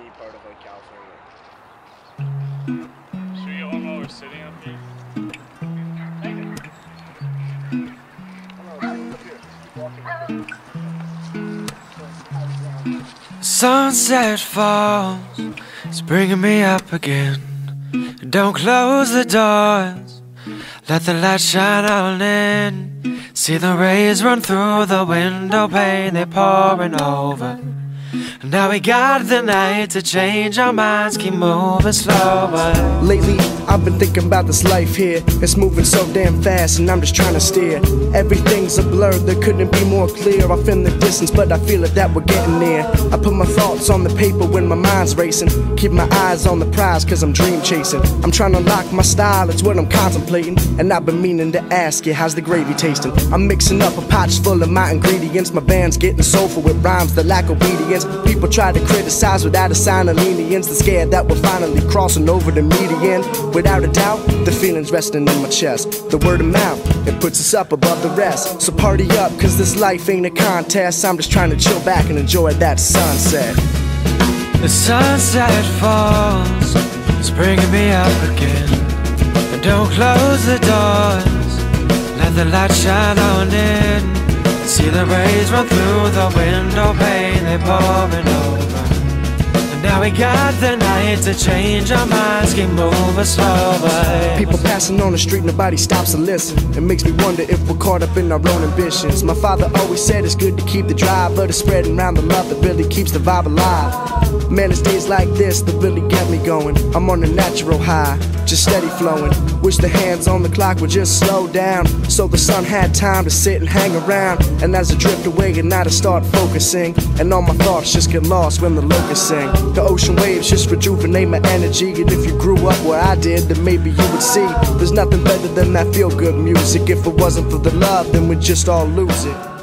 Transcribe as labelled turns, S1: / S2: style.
S1: any part of like California.
S2: Should we get one while we're sitting up here?
S3: Sunset falls, it's bringing me up again. Don't close the doors, let the light shine on in. See the rays run through the window pane, they're pouring over. Now we got the night to change our minds, keep moving slower.
S4: Lately, I've been thinking about this life here. It's moving so damn fast and I'm just trying to steer. Everything's a blur, there couldn't be more clear. Off in the distance, but I feel it that we're getting near. I put my thoughts on the paper when my mind's racing. Keep my eyes on the prize cause I'm dream chasing. I'm trying to lock my style, it's what I'm contemplating. And I've been meaning to ask you, how's the gravy tasting? I'm mixing up a pot full of my ingredients. My band's getting soulful with rhymes that lack obedience. People try to criticize without a sign of lenience. They're scared that we're finally crossing over the median. Without a doubt, the feeling's resting in my chest. The word of mouth, it puts us up above the rest. So party up, cause this life ain't a contest. I'm just trying to chill back and enjoy that sunset.
S3: The sunset falls, it's bringing me up again. And don't close the doors, let the light shine on in. See the rays run through the window pane, they're pouring over. And now we got the night to change our minds, keep moving slower.
S4: People passing on the street, nobody stops to listen. It makes me wonder if we're caught up in our own ambitions. My father always said it's good to keep the drive, but it's spreading around the love that really keeps the vibe alive. Man, it's days like this that really get me going. I'm on a natural high, just steady flowing. Wish the hands on the clock would just slow down, so the sun had time to sit and hang around. And as I drift away at night I start focusing, and all my thoughts just get lost when the locusts sing. The ocean waves just rejuvenate my energy. And if you grew up where I did, then maybe you would see there's nothing better than that feel-good music. If it wasn't for the love, then we'd just all lose it.